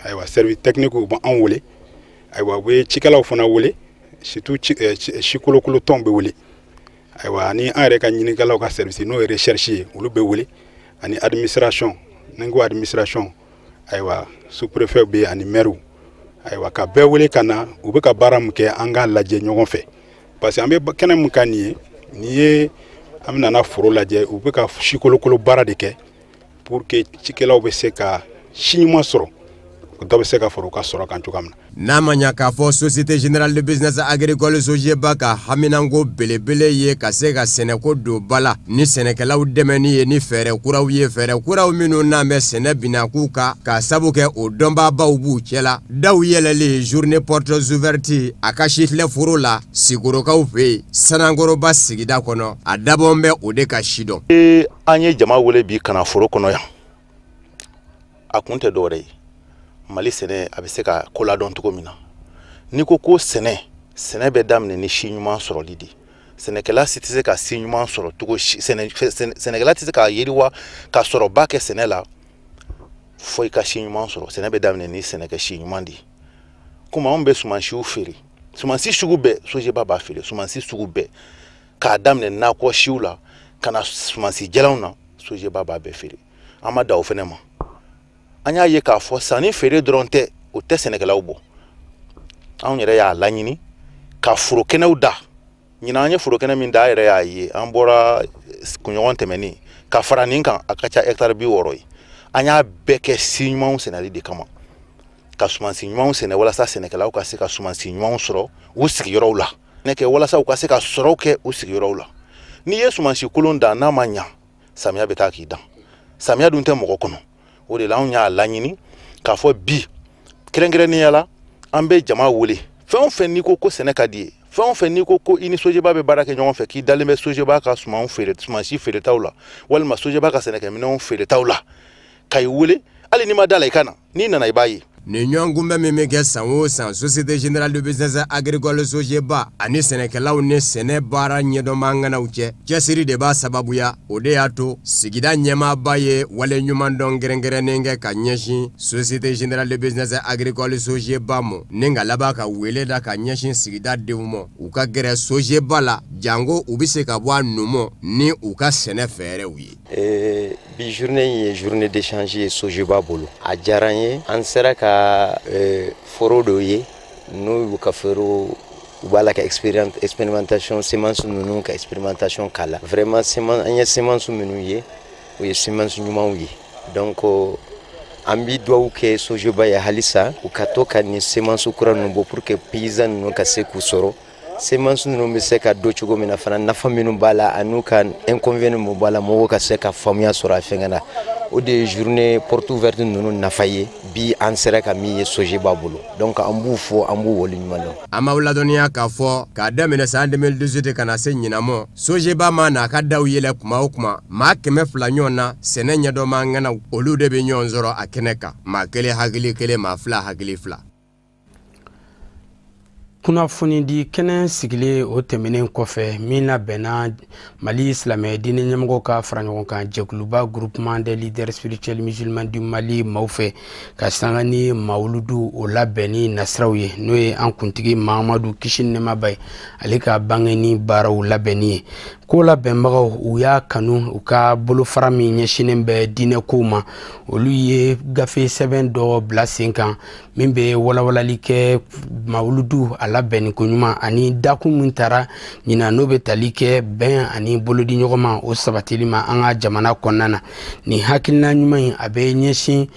ayiwa service technique u b'an wele ayiwa u bɛ cikɛlaw fana wele surtout sikolokolo tɔnw bɛ wele ayiwa ani an yɛrɛ ka ɲinikɛlaw ka service n'o ye recherche ye olu bɛ wele ani administration ni n ko administration ayiwa sous-préfet bɛ ani maire ayiwa ka bɛɛ wele ka na u bɛ ka baara min kɛ an k'a lajɛ ɲɔgɔn fɛ parce que an bɛ kɛnɛ min kan nin ye an bɛ nana foro lajɛ u bɛ ka sikolokolo baara de kɛ pour que cikɛlaw bɛ se ka si ɲuman sɔrɔ dɔ bɛ se ka foro ka sɔrɔ kan cogoya min na. N'a ma ɲa k'a fɔ Société Générale de Business Agricole Sogeba ka haminanko belebele ye ka se ka sɛnɛko don ba la ni sɛnɛkɛlaw dɛmɛni ye ni fɛɛrɛ kuraw ye fɛɛrɛ kuraw minnu n'an bɛ sɛnɛ binakuu kan ka sabu kɛ o dɔnbaabaw b'u cɛ la daw yɛlɛlen journée portes ouvertes a ka sifilɛ foro la Sigorokaw fɛ yen Sanangoroba sigida kɔnɔ a dabɔn bɛ o de ka sidɔn. An ye jama wele bi kana foro kɔnɔ yan a kun tɛ dɔwɛrɛ ye Mali sɛnɛ a bɛ se ka ko ladɔn cogo min na ni ko sɛnɛ bɛ daminɛ ni si ɲuman sɔrɔli de sɛnɛkɛla si tɛ se ka si ɲuman sɔrɔ cogo sɛnɛkɛla tɛ se ka yiriwa ka sɔrɔba kɛ sɛnɛ la fo i ka si ɲuman sɔrɔ sɛnɛ bɛ daminɛ ni sɛnɛkɛ si ɲuman de komi anw bɛ sumansiw feere sumansi sugu bɛɛ Sogeba b'a feere sumansi sugu bɛɛ k'a daminɛ nakɔ siw la ka na sumansi jɛlenw na Sogeba b'a bɛɛ feere an ma da o fɛnɛ ma. An y'a ye k'a fɔ sanni feere dɔrɔn tɛ o tɛ sɛnɛkɛlaw bɔ anw yɛrɛ y'a laɲini ka foro kɛnɛw da ɲinan an ye foro kɛnɛ min da a yɛrɛ y'a ye an bɔra kunɲɔgɔn tɛmɛnen ka fara nin kan a ka ca hectare 60 ye an y'a bɛɛ kɛ si ɲumanw sɛnɛli de kama ka sumansi ɲumanw sɛnɛ walasa sɛnɛkɛlaw ka se ka sumansi ɲumanw sɔrɔ u sigiyɔrɔw la ne kɛ walasa u ka se ka sɔrɔw kɛ u sigiyɔrɔw la n'i ye sumansi kolon dan n'a ma ɲa samiya bɛ taa k'i dan samiya dun tɛ mɔgɔ kɔnɔ o de la anw y'a laɲini k'a fɔ bi kɛrɛnkɛrɛnnenya la an bɛ jama wele fɛn o fɛn n'i ko ko sɛnɛ ka di ye fɛn o fɛn n'i ko i ni Sogeba bɛ baara kɛ ɲɔgɔn fɛ k'i dalen bɛ Sogeba ka sumansi feeretaw la walima Sogeba ka sɛnɛkɛminɛnw feeretaw la ka i wele hali n'i ma da la i ka na n'i nana i b'a ye. Ni ɲɔgɔn kunbɛn min bɛ kɛ san o san Société Générale de Business Agricole Sogeba ani sɛnɛkɛlaw ni sɛnɛ baara ɲɛdɔnbaganaw cɛ cɛsiri de b'a sababuya o de y'a to sigida ɲɛmaaba ye wale ɲuman dɔn kɛrɛnkɛrɛnnen kɛ ka ɲɛsin Société Générale de Business Agricole Sogeba ma ni ka laban ka wele da ka ɲɛsin sigida denw ma u ka gɛrɛ Sogeba la jango u bɛ se ka bɔ a numɔ ni u ka sɛnɛ fɛɛrɛw ye. Bi journée ye journée d'échange ye Sogeba bolo a diyara n ye an sera ka foro dɔ ye n'u y'u ka foro u b'a la ka expérimentation semence ninnu ka expérimentation k'a la vraiment an ye semence minnu ye o ye semence ɲumanw ye donc an bi duwawu kɛ Sogeba ye halisa u ka to ka nin semence kura ninnu bɔ pour que paysan ninnu ka se k'u sɔrɔ semence ninnu bɛ se ka don cogo min na fana nafa minnu b'a la an'u ka inconvénient minnu b'a la mɔgɔw ka se ka faamuya sɔrɔ a fɛngɛ na o de journée porte ouverte nunu nafa ye bi an sera ka min ye Sojeba bolo donc an b'u fo an b'u waleɲuman dɔn. An b'aw ladɔnniya k'a fɔ k'a daminɛ san 2018 ka na se ɲinamɔ Sojeba ma n'a ka daw yɛlɛ kuma o kuma maa 200 ɲɔgɔn na sɛnɛ ɲɛdɔnma ŋana olu de bɛ ɲɔgɔn sɔrɔ a kɛnɛ kan maa 1 hakili 1 maa 2 hakili 2. kunnafoni di kɛnɛ sigilen o tɛmɛnen kɔfɛ min labɛnna Mali silamɛ diinɛ ɲɛmɔgɔw ka fara ɲɔgɔn kan jɛkuluba groupement des leaders spirituels musulmans du Mali maaw fɛ ka sanga ni mawuludu o labɛnni nasiraw ye n'o ye an kuntigi Mahamadu kisi ni nɛɛma b'a ye ale ka bange ni baaraw labɛnni ye ko labɛnbagaw u y'a kanu u ka bolofara min ɲɛsinnen bɛ diinɛ kow ma olu ye gafe sɛbɛn dɔ bila sen kan min bɛ walawalali kɛ mawuludu a labɛnni ko ɲuman ani dakun min taara ɲina n'o bɛ tali kɛ bɛn ani bolodi ɲɔgɔn ma o sabatili ma an ka jamana kɔnɔna na ni hakilina ɲuman in a bɛ ɲɛsin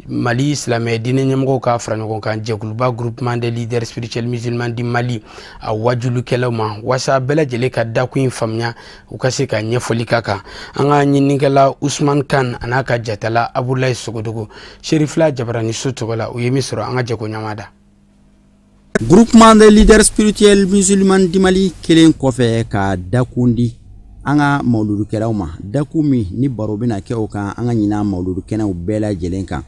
Mali silamɛ diinɛ ɲɛmɔgɔw ka fara ɲɔgɔn kan jɛkuluba groupement des leaders spirituels musulmans du Mali a wajulikɛlaw ma wasa bɛɛ lajɛlen ka dakun in faamuya u ka se ka ɲɛfɔli ka kan an ka ɲininikɛla Usman Kan a n'a ka jatala Abulayi Sogodogo Sherifila Jabarani so tɔgɔ la u ye min sɔrɔ an ka jɛko ɲamada. Groupement des leaders spirituels musulmans du Mali kelen kɔfɛ ka dakun di an ka mawludukɛlaw ma dakun min ni baro bɛna kɛ o kan an ka ɲina mawludukɛnɛw bɛɛ lajɛlen kan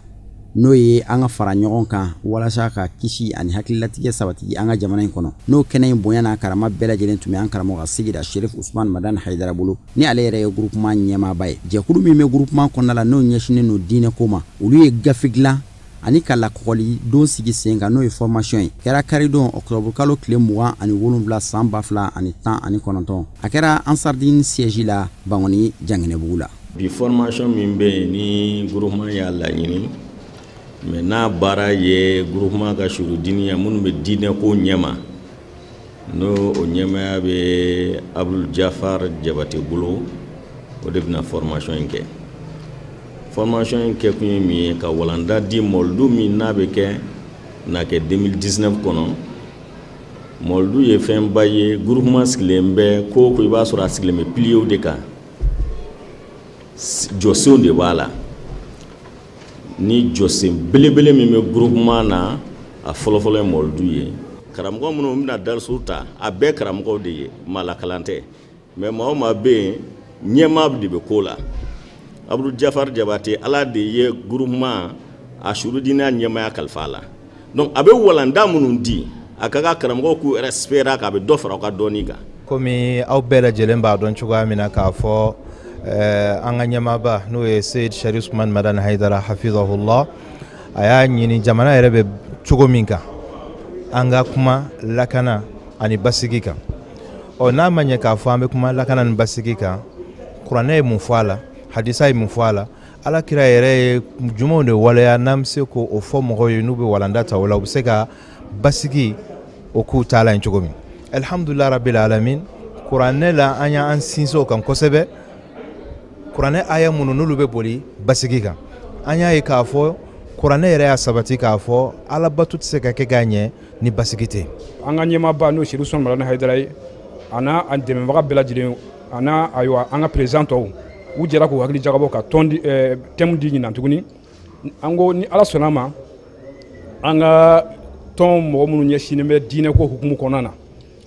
n'o ye an ka fara ɲɔgɔn kan walasa ka kisi ani hakililatigɛ sabati an ka jamana in kɔnɔ n'o kɛnɛ in bonya n'a karama bɛɛ lajɛlen tun bɛ an karamɔgɔ ka sigida Sherif Usman Madan Haidara bolo ni ale yɛrɛ ye groupement ɲɛmaaba ye jɛkulu min bɛ groupement kɔnɔna la n'o ɲɛsinnen don diinɛ ko ma olu ye gafe dilan ani ka lakɔgɔli don sigi sen kan n'o ye formation ye kɛra karidon octobre kalo tile 27 san 2019 a kɛra Ansardine siège la Bangoni Janginɛbugu la. Bi formation min bɛ yen ni groupement y'a laɲini mais n'a baara ye groupement ka surudiniya minnu bɛ diinɛ ko ɲɛma n'o o ɲɛmaya bɛ Abdul Jafar Jabate bolo o de bɛna formation in kɛ. Formation in kɛ kun ye min ye ka walanda di mɔludu min n'a bɛ kɛ n'a kɛ 2019 kɔnɔ mɔludu ye fɛnba ye groupement sigilen bɛ ko i b'a sɔrɔ a sigilen bɛ piliers de kan jɔsenw de b'a la ni jɔsen belebele min bɛ groupement na a fɔlɔfɔlɔ ye mɔludu ye karamɔgɔ minnu bɛna darisu ta a bɛɛ karamɔgɔw de ye malakalan tɛ mais maa o maa bɛ yen ɲɛmaa de bɛ ko la. Abdul Jafar Jabate ala de ye groupement a surudina ɲɛmaya kalifa la donc a bɛ walanda minnu di a ka karamɔgɔw k'u respecter k'a bɛ dɔ fara u ka dɔnni kan. Komi aw bɛɛ lajɛlen b'a dɔn cogoya min na k'a fɔ an ka ɲɛmaaba n'o ye Seyid Sharif Usman Madan Haidara hafizahullah a y'a ɲini jamana yɛrɛ bɛ cogo min kan an ka kuma lakana ani basigi kan n'a ma ɲɛ k'a fɔ an bɛ kuma lakana ni basigi kan kuranɛ ye mun fɔ a la hadisa ye mun fɔ a la alakira yɛrɛ ye jumɛnw de waleya n'an bɛ se k'o fɔ mɔgɔw ye n'u bɛ walanda ta o la u bɛ se ka basigi o k'u taala yen cogo min alhamdulillah rabbil alamin kuranɛ la an y'an sinsin o kan kosɛbɛ kuranɛ aya minnu n'olu bɛ boli basigi kan an y'a ye k'a fɔ kuranɛ yɛrɛ y'a sabati k'a fɔ alabato tɛ se ka kɛ k'a ɲɛ ni basigi tɛ. An ka ɲɛmaaba n'o Sherif Usman Madan Haidara ye a n'a a dɛmɛbaga bɛɛ lajɛlen a n'a ayiwa an ka président tɔw u jɛra k'u hakili jagabɔ ka thème di ɲinan tuguni an ko ni ala sɔnna ma an ka tɔn mɔgɔ minnu ɲɛsinnen bɛ diinɛ ko hukumu kɔnɔna na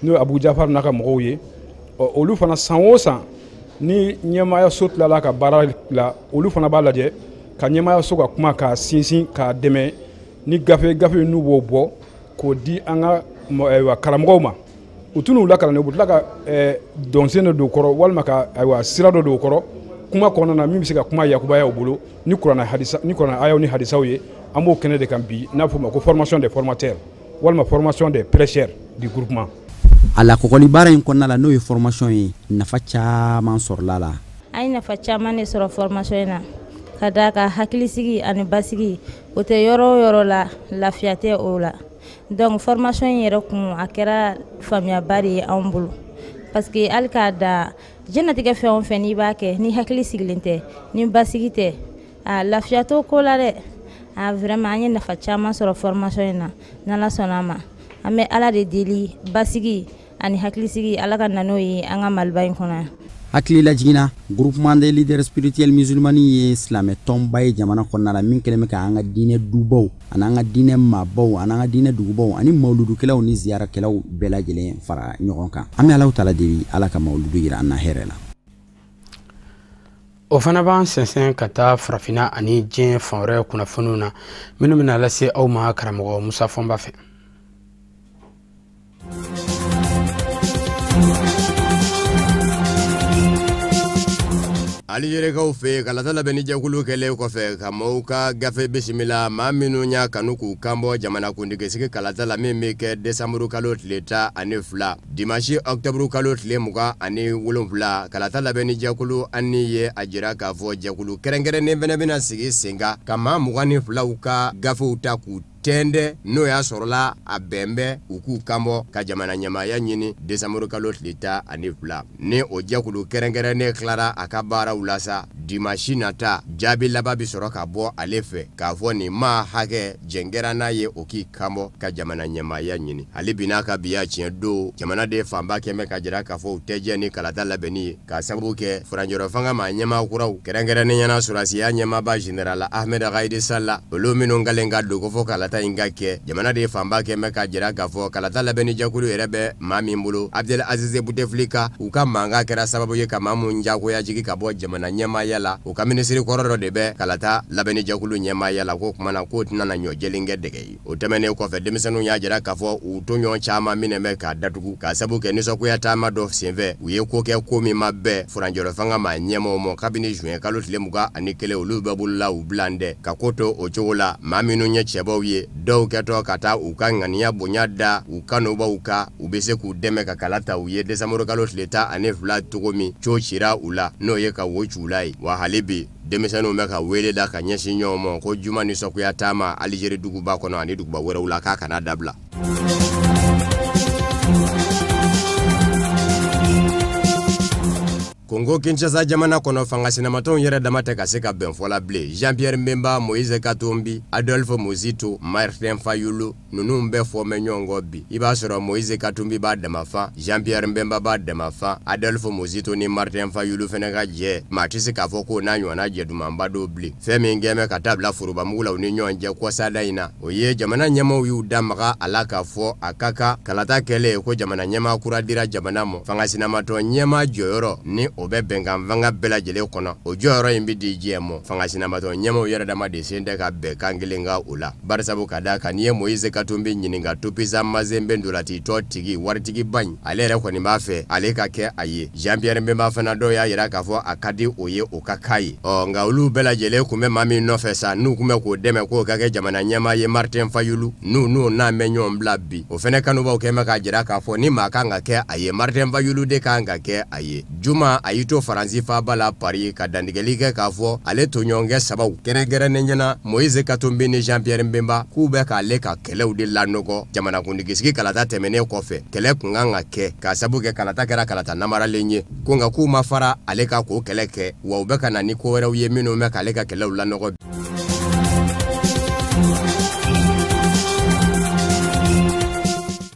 n'o ye Abu Jafar n'a ka mɔgɔw ye olu fana san o san ni ɲɛmaayaso tilala ka baara la olu fana b'a lajɛ ka ɲɛmaayaso ka kuma k'a sinsin k'a dɛmɛ ni gafe n'u b'o bɔ k'o di an ka karamɔgɔw ma u t'u lakalan u bɛ tila ka dɔnsen dɔ don u kɔrɔ walima ka sira dɔ don u kɔrɔ kuma kɔnɔna na min bɛ se ka kuma yakubaya u bolo ni kuranɛ ayaw ni hadisaw ye an b'o kɛnɛ de kan bi n'a fɔ o ma ko formation des formateurs walima formation des prêcheurs du groupement. A la kɔgɔli baara in kɔnɔna la n'o ye formation ye nafa caman sɔrɔla la. An ye nafa caman de sɔrɔ formation in na ka d'a kan hakilisigi ani basigi o tɛ yɔrɔ o yɔrɔ la lafiya tɛ o la donc formation in yɛrɛ kun a kɛra faamuyaba de ye anw bolo parce que hali k'a da jɛnatigɛ fɛn o fɛn n'i b'a kɛ ni hakili sigilen tɛ ni basigi tɛ a lafiya t'o ko la dɛ a vraiment an ye nafa caman sɔrɔ formation in na n'Ala sɔnna a ma an bɛ Ala de deli basigi ani hakilisigi Ala ka na n'o ye an ka Maliba in kɔnɔ yan. hakili lajigina groupement des leaders spirituels musulmans ye silamɛ tɔnba ye jamana kɔnɔna la min kɛlen bɛ ka an ka diinɛ dubaw ani an ka diinɛ maabaw ani an ka diinɛ dugubaw ani mawludukɛlaw ni ziyarakɛlaw bɛɛ lajɛlen fara ɲɔgɔn kan an bɛ Alahu taala deli Ala ka mawludu yira an na hɛrɛ la. O fana b'an sɛnsɛn ka taa farafinna ani diɲɛ fan wɛrɛ kunnafoniw na minnu bɛna lase aw ma karamɔgɔ Musa Fɔnba fɛ. Alijɛrɛkaw fɛ kalata labɛnni jɛkulu kɛlen kɔfɛ ka maaw ka gafe bisimila maa minnu y'a kanu k'u kanbɔ jamanakuntigisigi kalata la min bɛ kɛ desanburu kalo tile 12 dimanche octobre kalo tile 27 kalata labɛnni jɛkulu ani ye a jira k'a fɔ jɛkulu kɛrɛnkɛrɛnnen fɛnɛ bɛna sigi sen kan ka maa 22 ka gafew ta k'u tende n'o y'a sɔrɔla a bɛnbɛ u k'u kanbɔ ka jamana ɲɛmaaya ɲini desanburu kalo tile 12 ni o jɛkulu kɛrɛnkɛrɛnnen tilara a ka baaraw la sa dimanche nata jaabi laban bi sɔrɔ ka bɔ ale fɛ k'a fɔ nin maa hakɛ jɛngɛra n'a ye o k'i kanbɔ ka jamana ɲɛmaaya ɲini ale bin'a ka biya tiɲɛ don jamanaden fanba kɛmɛ ka jira k'a fɔ u tɛ jɛ ni kalata labɛnni ye k'a sababu kɛ furanjɔrɔ fanga ma ɲɛmaa kuraw kɛrɛnkɛrɛnnen ɲɛna surasiya ɲɛmaaba général Ahmed Gaïdé Salla olu minnu galen ka dogo fɔ kalata inga kɛ jamana de fanba kɛmɛ ka jira k'a fɔ kalata labɛnni jɛkulu yɛrɛ bɛ maa min bolo Abdel Aziz Bouteflika u ka mankan kɛra sababu ye ka maa mun jagoya jigi ka bɔ jamana ɲɛmaaya la u ka minisiri kɔrɔ dɔ de bɛ kalata labɛnni jɛkulu ɲɛmaaya la ko kumana ko tɛna na ɲɔ jɛlen kɛ dɛgɛ ye o tɛmɛnen kɔfɛ denmisɛnninw y'a jira k'a fɔ u toɲɔgɔn caman minɛ bɛ k'a datugu k'a sababu kɛ nisɔngoya taama dɔ senfɛ u ye ko kɛ ko min ma bɛɛ furanjɔrɔ fanga ma ɲɛmaaw ma kabini juin kalo tile 21 olu bɛɛ bolola u bilan dɛ ka ko to o cogo la maa minnu ye cɛbaw ye dɔw kɛtɔ ka taa u ka ŋaniya bonya da u kanubaw ka u bɛ se k'u dɛmɛ ka kala ta u ye desanburu kalo tile 12 cogo min co cira u la n'o ye ka wo c'u la ye wa hali bi denmisɛnninw bɛ ka wele da ka ɲɛsin ɲɔgɔn ma ko juma nisɔngoya taama Aligérie duguba kɔnɔ ani duguba wɛrɛw la k'a kana dabila. Congo Kinshasa jamana kɔnɔ fanga sinamatonw yɛrɛ dama tɛ ka se ka bɛn fɔla bilen. Jean-Pierre Mbemba, Moïse Katumbi, Adolphe Muzito, Martin Fayulu ninnu bɛɛ fɔmɛ ɲɔgɔn kɔ bi. I b'a sɔrɔ Moïse Katumbi b'a dama fa, Jean-Pierre Mbemba b'a dama fa, Adolphe Muzito ni Martin Fayulu fɛnɛ ka jɛ. Maa tɛ se k'a fɔ ko n'a ɲɔgɔnna jɛdumanba dɔw bilen. Fɛn min kɛmɛ ka taa bila forobamugu la u ni ɲɔgɔn cɛ kɔsada in na o ye jamana ɲɛmaaw y'u da maga a la k'a fɔ a ka kan kalata kɛlen ko jamana ɲɛmaa kura dira jamana ma. Fanga sinamatɔn ɲɛmaa jɔyɔrɔ ni o bɛ bɛnkan fanga bɛɛ lajɛlen kɔnɔ o jɔyɔrɔ in bɛ di diɲɛ ma fanga sinamatɔn ɲɛmaaw yɛrɛ dama de sen tɛ ka bɛn kan kelen kan o la barisabu ka da kan n'i ye Moïse Katumbi ɲininka Topisa Mazembe Ndolati tɔ tigi waritigi ba in ale yɛrɛ kɔni b'a fɛ ale ka kɛ a ye Jean-Pierre Mbemba fana dɔw y'a yira k'a fɔ a ka di o ye o ka k'a ye nka olu bɛɛ lajɛlen kun bɛ maa min nɔfɛ sa n'u kun bɛ k'o dɛmɛ k'o ka kɛ jamana ɲɛmaa ye Martin Fayulu n'u n'a mɛn ɲɔgɔn bila bi o fɛnɛ kanubaw kɛn bɛ k'a jira k'a fɔ ni maa kan ka kɛ a ye Martin Fayulu de kan ka kɛ a ye Juma a y'i to Faransi faaba la Paris ka dantigɛli kɛ k'a fɔ ale toɲɔgɔnkɛ sabaw kɛrɛnkɛrɛnnen ɲɛna Moïse Katumbi ni Jean-Pierre Mbemba k'u bɛ k'ale ka kɛlɛw de lanɔgɔ jamanakuntigisigi kalata tɛmɛnen kɔfɛ kɛlɛ kun kan ka kɛ k'a sababu kɛ kalata kɛra kalata namaralen ye ko nka k'u ma fara ale ka k'o kɛlɛ kɛ wa u bɛ ka na ni ko wɛrɛw ye minnu bɛ k'ale ka kɛlɛw lanɔgɔ.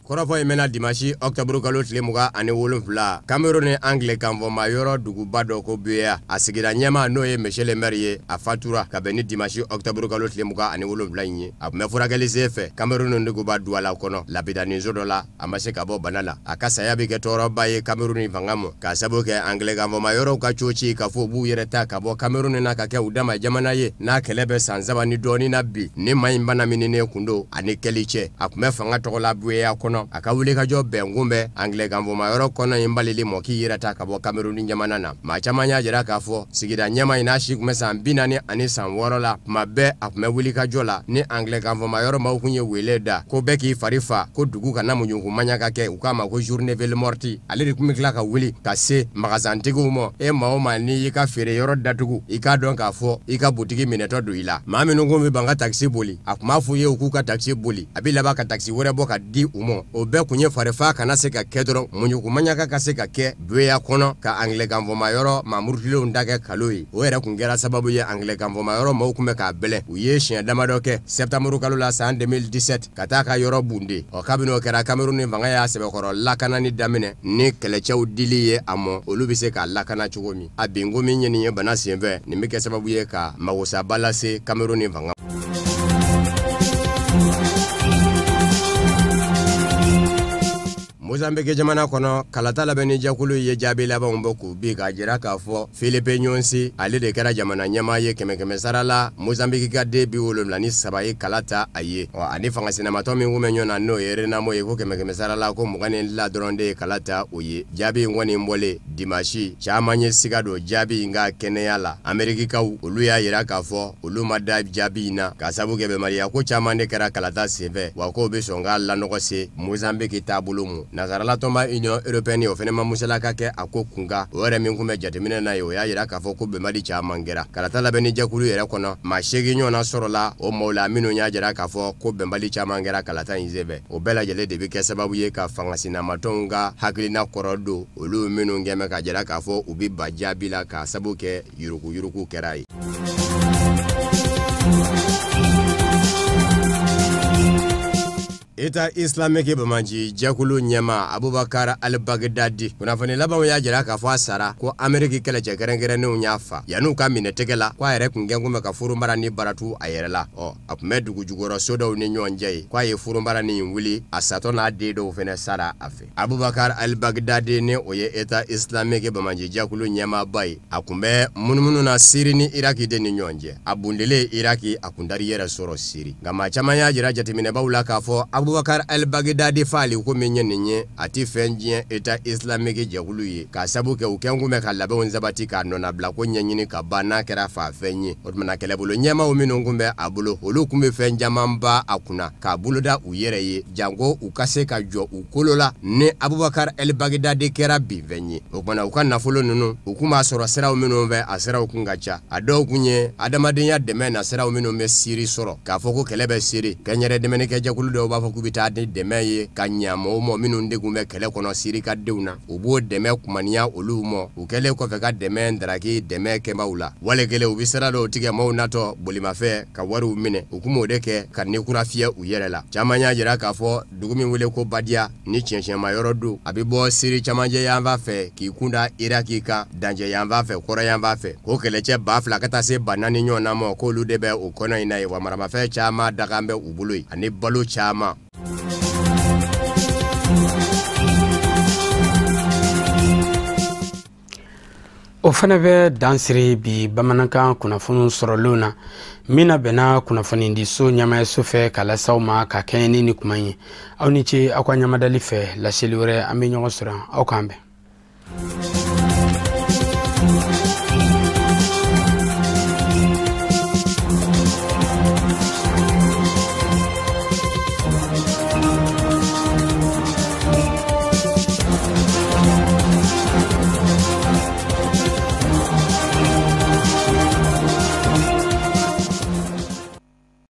Kɔrɔfɔ in mɛna dimanche octobre kalo tile 27 Cameroun ni Anglais kanfɔma yɔrɔ duguba dɔ ko Buea a sigira ɲɛma n'o ye Michel le Maire ye a fatura ka bɛn ni dimanche octobre kalo tile 27 in ye a tun bɛ furakɛli sen fɛ Cameroun duguba Douala kɔnɔ lapidaniso dɔ la a ma se ka bɔ bana la a ka saya bɛ kɛ tɔɔrɔba ye Cameroun fanga ma k'a sababu kɛ Anglais kanfɔma yɔrɔw ka coci ka fɔ u b'u yɛrɛ ta ka bɔ Cameroun na ka kɛ u dama jamana ye n'a kɛlɛ bɛ san 3 ni dɔɔni na bi ni maa in bana mininen kun don ani kɛli cɛ a tun bɛ fanga tɔgɔ la Buea kɔnɔ a ka wuli ka jɔ bɛnkun bɛ Anglais kanfɔma yɔrɔ kɔnɔ in balili mɔ k'i yɛrɛ ta ka bɔ Cameroun jamana na maa caman y'a jira k'a fɔ sigida ɲɛma in n'a si kun bɛ san 40 ani san 6 la tuma bɛɛ a tun bɛ wuli ka jɔ la ni Anglais kanfɔma yɔrɔ maaw kun ye wele da ko bɛɛ k'i fari fa ko dugu kana muɲukumanya ka kɛ u k'a ma ko journée ville morte ale de kun bɛ tila ka wuli ka se magasantigiw ma e maa o maa n'i y'i ka feere yɔrɔ datugu i k'a dɔn k'a fɔ i ka butigi minɛtɔ don i la maa minnu kun bɛ ban ka taxi boli a tun b'a fɔ u ye u k'u ka taxi boli a bɛ laban ka taxi wɛrɛ bɔ ka di u ma o bɛɛ kun ye farifa kana se ka kɛ dɔrɔn muɲukumanyaka ka se ka kɛ buya kɔnɔ ka Anglɛkan fɔma yɔrɔ mamurutilenw da kɛ kalo ye o yɛrɛ kun kɛra sababu ye Anglɛkan fɔma yɔrɔ maaw kun bɛ k'a bɛlɛ u ye siɲɛ damadɔ kɛ septembre kalo la san 2017 ka taa ka yɔrɔ bunde o kabini o kɛra Cameroun ni fanga y'a sɛbɛkɔrɔ lakanani daminɛ ni kɛlɛcɛw dili ye a mɔ olu bɛ se ka lakana cogo min a binko min ye nin ye bana senfɛ nin bɛ kɛ sababu ye ka magosaba lase Cameroun ni fanga Mozambique jamana kono kalata labɛnni jakulu ye jaabi labanw bɔ k'u bi k'a jira k'a fɔ Philippe Nyonsi ale de kɛra jamana ɲɛmaa ye 100 sara la Mozambique ka den 73 ye kalata a ye ani fanga sinamatɔ min kun bɛ ɲɔgɔn na n'o ye Renamo ye ko 100 sara la ko 22 dɔrɔn de ye kalata o ye jaabi in kɔni bɔlen dimanche caman ye siga don jaabi in ka kɛnɛya la Amerikikaw olu y'a jira k'a fɔ olu ma da jaabi in na ka sabu kɛ bɛnbaliya ko caman de kɛra kalata senfɛ wa k'o bɛ sɔn k'a lanɔgɔ se Mozambique taabolo mu Nazarala tomba Union Européenne o fɛnɛ ma musalaka kɛ a ko kunga o yɛrɛ min kun bɛ jateminɛ na ye o y'a jira k'a fɔ ko bɛnbali caman kɛra kalata labɛnni jɛkulu yɛrɛ kɔnɔ maa 8 ɲɔgɔnna sɔrɔla o maaw la minnu y'a jira k'a fɔ ko bɛnbali caman kɛra kalata in senfɛ o bɛɛ lajɛlen de bɛ kɛ sababu ye ka fangasinamatɔnw ka hakilina kɔrɔ don olu minnu kɛmɛ ka jira k'a fɔ u bɛ ba jaabi la k'a sabu kɛ yuruku kɛra ye. Eta Islamique Bamaji jakulu ɲɛma Abubakar al-Baghdadi kunnafoni labanw y'a jira k'a fɔ a sara ko Ameriki kɛlɛcɛ kɛrɛnkɛrɛnnenw y'a fa yan'u ka minɛ tɛgɛ la ko a yɛrɛ kun gɛn kun bɛ ka furumara ni baratu a yɛrɛ la a kun bɛ dugu jukɔrɔ so dɔw ni ɲɔgɔn cɛ ye k'a ye furumara ni wuli a satɔ n'a den dɔw fɛnɛ sara a fɛ Abubakar al-Baghdadi ni o ye Eta Islamique Bamaji jakulu ɲɛmaaba ye a kun bɛ munumunu na Siri ni Iraki de ni ɲɔgɔn cɛ a bundelen Iraki a kun dari yɛrɛ sɔrɔ Siri nka maa caman y'a jira jateminɛbaw la k'a fɔ Abubakar al-Baghdadi fali ko min ye nin ye a ti fɛn diɲɛ Eta Islamique jɛkulu ye k'a sabu kɛ u kɛn kun bɛ ka labɛnw sabati k'a nɔnabila ko ɲɛɲini ka ban n'a kɛra fa fɛn ye o tumana kɛlɛbolo ɲɛmaw minnu kun bɛ a bolo olu kun bɛ fɛn caman ba a kunna k'a boloda u yɛrɛ ye janko u ka se ka jɔ u kolo la ni Abubakar al-Baghdadi kɛra binfɛn ye o tumana u ka nafolo ninnu u kun b'a sɔrɔ siraw minnu fɛ a siraw kun ka ca a dɔw kun ye adamadenya dɛmɛ na siraw minnu bɛ Siri sɔrɔ k'a fɔ ko kɛlɛ bɛ Siri kɛnyɛrɛ dɛmɛnikɛ jɛkulu dɔw b'a fɔ k'u bɛ taa ni dɛmɛ ye ka ɲa mɔgɔw ma minnu de kun bɛ kɛlɛ kɔnɔ Siri ka denw na u b'o dɛmɛ kumaniya olu ma u kɛlen kɔfɛ ka dɛmɛ daraki dɛmɛ kɛbaw la wale kelen u bɛ sira dɔw tigɛ maaw natɔ bolimafɛn ka wariw minɛ u kun b'o de kɛ ka nikura fiyɛ u yɛrɛ la caman y'a jira k'a fɔ dugu min wele ko Badiya ni cɛncɛnma yɔrɔ don a bɛ bɔ Siri camancɛ yanfan fɛ k'i kunda Iraki kan dancɛ yanfan fɛ kɔrɔ yanfan fɛ ko kɛlɛcɛ 2000 ka taa se 4,000 ɲɔgɔnna ma k'olu de bɛ o kɔnɔ in na ye wa maramafɛn caman dagan bɛ u bolo ye ani balo caman. O fana bɛ dansiri bi bamanankan kunnafoni sɔrɔlenw na mina bɛnna kunnafoni di so ɲamayaso fɛ ka lasaw ma ka kɛɲɛ ni kuma ye aw ni ce aw ka ɲamadali fɛ laseli wɛrɛ an bɛ ɲɔgɔn sɔrɔ aw k'an bɛn.